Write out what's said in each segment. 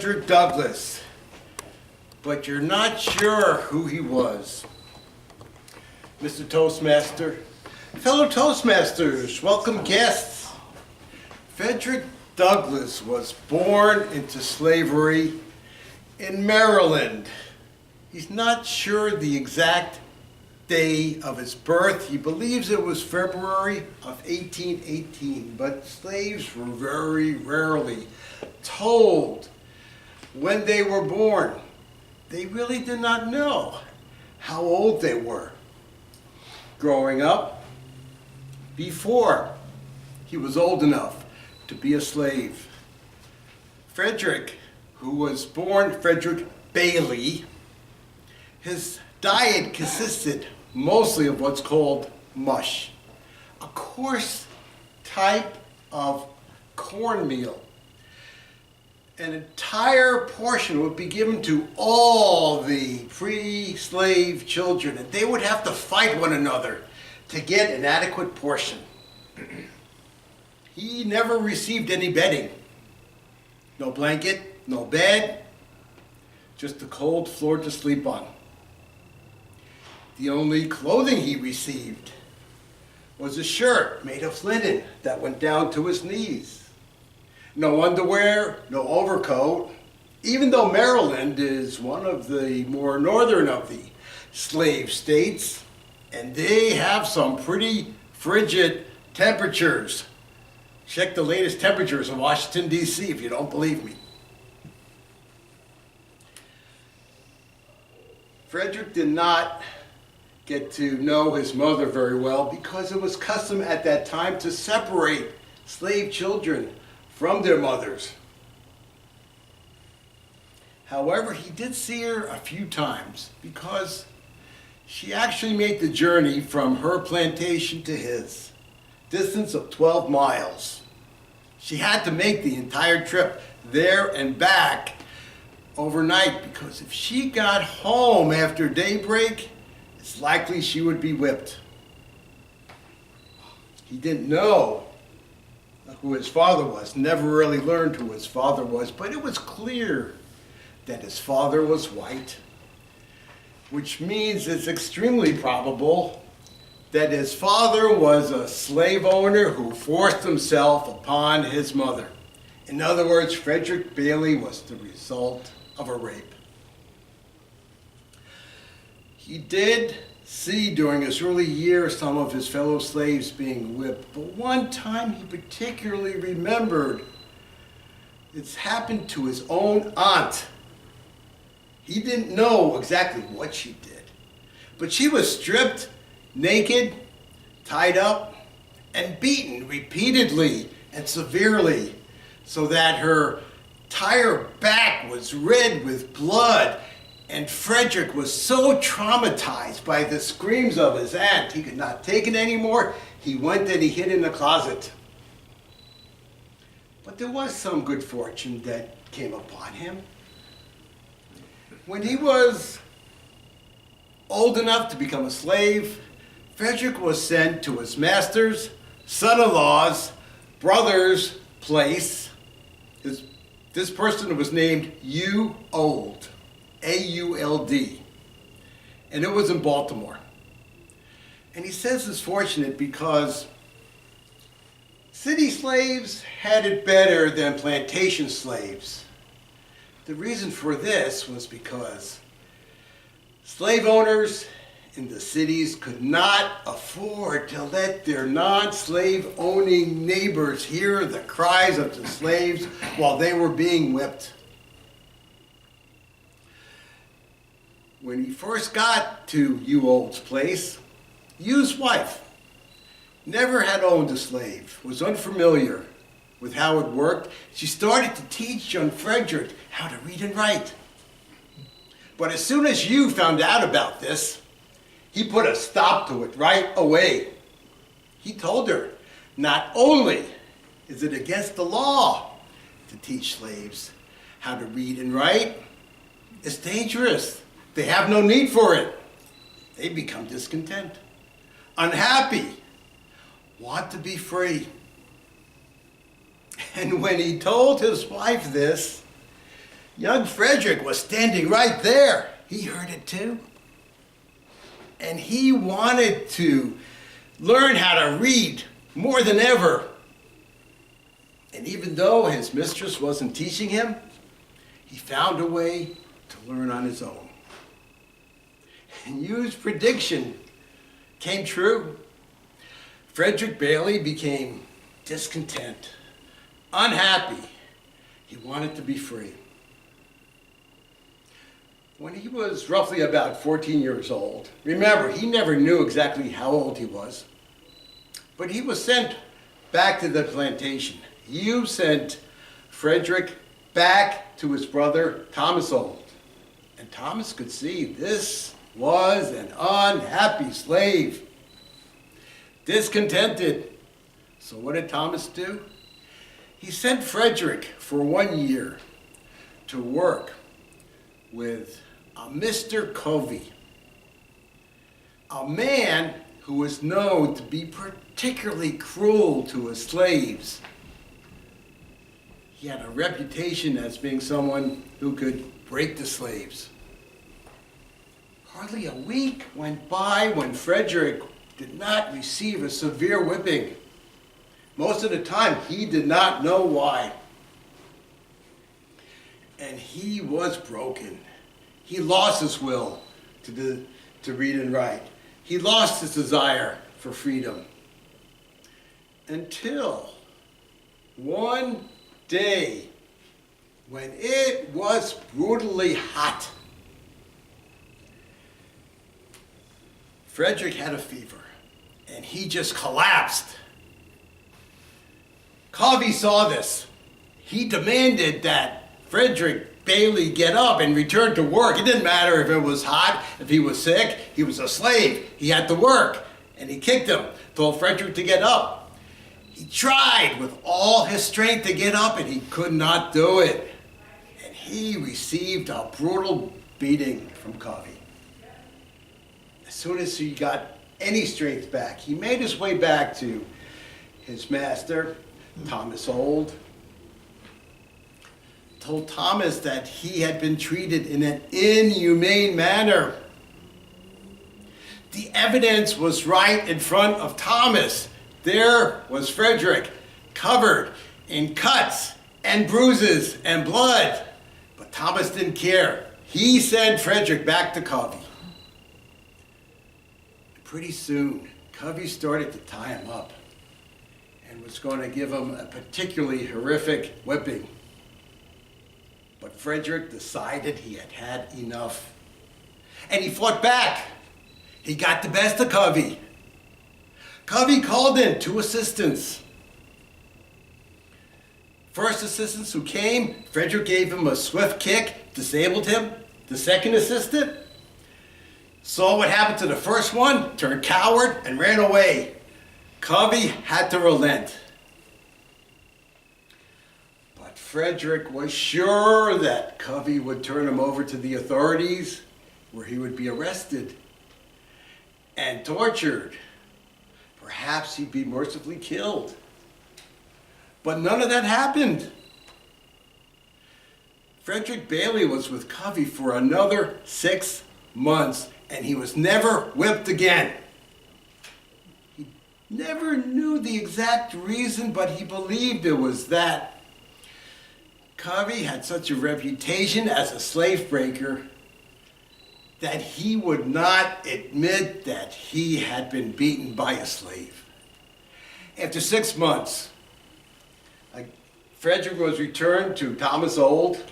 Frederick Douglass, but you're not sure who he was. Mr. Toastmaster, fellow Toastmasters, welcome guests. Frederick Douglass was born into slavery in Maryland. He's not sure the exact day of his birth. He believes it was February of 1818, but slaves were very rarely told when they were born. They really did not know how old they were. Growing up, before he was old enough to be a slave, Frederick, who was born Frederick Bailey, his diet consisted mostly of what's called mush, a coarse type of cornmeal. An entire portion would be given to all the free slave children, and they would have to fight one another to get an adequate portion. He never received any bedding. No blanket, no bed, just a cold floor to sleep on. The only clothing he received was a shirt made of linen that went down to his knees. No underwear, no overcoat, even though Maryland is one of the more northern of the slave states, and they have some pretty frigid temperatures. Check the latest temperatures in Washington, D.C. if you don't believe me. Frederick did not get to know his mother very well because it was custom at that time to separate slave children from their mothers. However, he did see her a few times because she actually made the journey from her plantation to his, distance of 12 miles. She had to make the entire trip there and back overnight because if she got home after daybreak, it's likely she would be whipped. He didn't know who his father was, never really learned who his father was, but it was clear that his father was white, which means it's extremely probable that his father was a slave owner who forced himself upon his mother. In other words, Frederick Bailey was the result of a rape. He did see during his early years some of his fellow slaves being whipped, but one time he particularly remembered it's happened to his own aunt. He didn't know exactly what she did, but she was stripped naked, tied up, and beaten repeatedly and severely so that her entire back was red with blood. And Frederick was so traumatized by the screams of his aunt, he could not take it anymore. He went and he hid in the closet. But there was some good fortune that came upon him. When he was old enough to become a slave, Frederick was sent to his master's, son-in-law's, brother's place. This person was named Auld. A-U-L-D, and it was in Baltimore. And he says it's fortunate because city slaves had it better than plantation slaves. The reason for this was because slave owners in the cities could not afford to let their non-slave owning neighbors hear the cries of the slaves while they were being whipped. When he first got to Auld's place, Hugh's wife never had owned a slave, was unfamiliar with how it worked. She started to teach young Frederick how to read and write. But as soon as Hugh found out about this, he put a stop to it right away. He told her, not only is it against the law to teach slaves how to read and write, it's dangerous. They have no need for it. They become discontent, unhappy, want to be free. And when he told his wife this, Young Frederick was standing right there. He heard it too. And he wanted to learn how to read more than ever. And even though his mistress wasn't teaching him, he found a way to learn on his own. And Hugh's prediction came true. Frederick Bailey became discontent, unhappy. He wanted to be free. When he was roughly about 14 years old, remember, he never knew exactly how old he was, but he was sent back to the plantation. Hugh sent Frederick back to his brother Thomas Old. And Thomas could see this was an unhappy slave, discontented. So what did Thomas do? He sent Frederick for 1 year to work with a Mr. Covey, a man who was known to be particularly cruel to his slaves. He had a reputation as being someone who could break the slaves. Hardly a week went by when Frederick did not receive a severe whipping. Most of the time, he did not know why. And he was broken. He lost his will to read and write. He lost his desire for freedom. Until one day when it was brutally hot. Frederick had a fever and he just collapsed. Covey saw this. He demanded that Frederick Bailey get up and return to work. It didn't matter if it was hot, if he was sick, he was a slave. He had to work. And he kicked him, told Frederick to get up. He tried with all his strength to get up and he could not do it. And he received a brutal beating from Covey. As soon as he got any strength back, he made his way back to his master, Thomas Old. Told Thomas that he had been treated in an inhumane manner. The evidence was right in front of Thomas. There was Frederick, covered in cuts and bruises and blood. But Thomas didn't care. He sent Frederick back to Covey. Pretty soon, Covey started to tie him up and was going to give him a particularly horrific whipping. But Frederick decided he had had enough. And he fought back. He got the best of Covey. Covey called in 2 assistants. First assistant who came, Frederick gave him a swift kick, disabled him. The second assistant saw what happened to the first one, turned coward, and ran away. Covey had to relent. But Frederick was sure that Covey would turn him over to the authorities, where he would be arrested and tortured. Perhaps he'd be mercifully killed. But none of that happened. Frederick Bailey was with Covey for another 6 months, and he was never whipped again. He never knew the exact reason, but he believed it was that Covey had such a reputation as a slave breaker that he would not admit that he had been beaten by a slave. After 6 months, Frederick was returned to Thomas Old.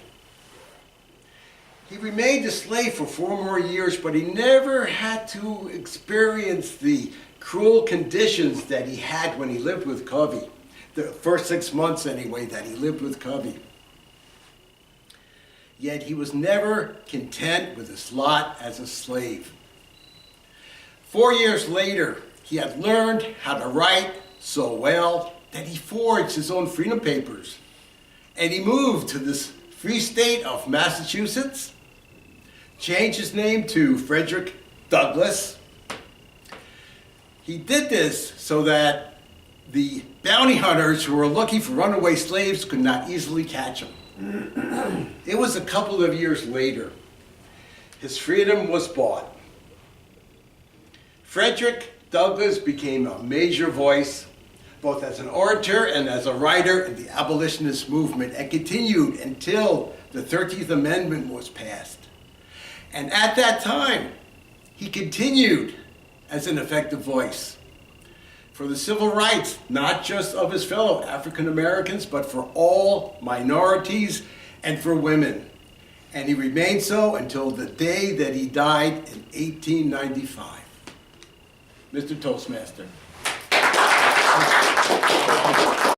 He remained a slave for 4 more years, but he never had to experience the cruel conditions that he had when he lived with Covey. The first 6 months, anyway, that he lived with Covey. Yet he was never content with his lot as a slave. 4 years later, he had learned how to write so well that he forged his own freedom papers. And he moved to this free state of Massachusetts, changed his name to Frederick Douglass. He did this so that the bounty hunters who were looking for runaway slaves could not easily catch him. It was a couple of years later. His freedom was bought. Frederick Douglass became a major voice, both as an orator and as a writer in the abolitionist movement, and continued until the 13th Amendment was passed. And at that time, he continued as an effective voice for the civil rights, not just of his fellow African Americans, but for all minorities and for women. And he remained so until the day that he died in 1895. Mr. Toastmaster.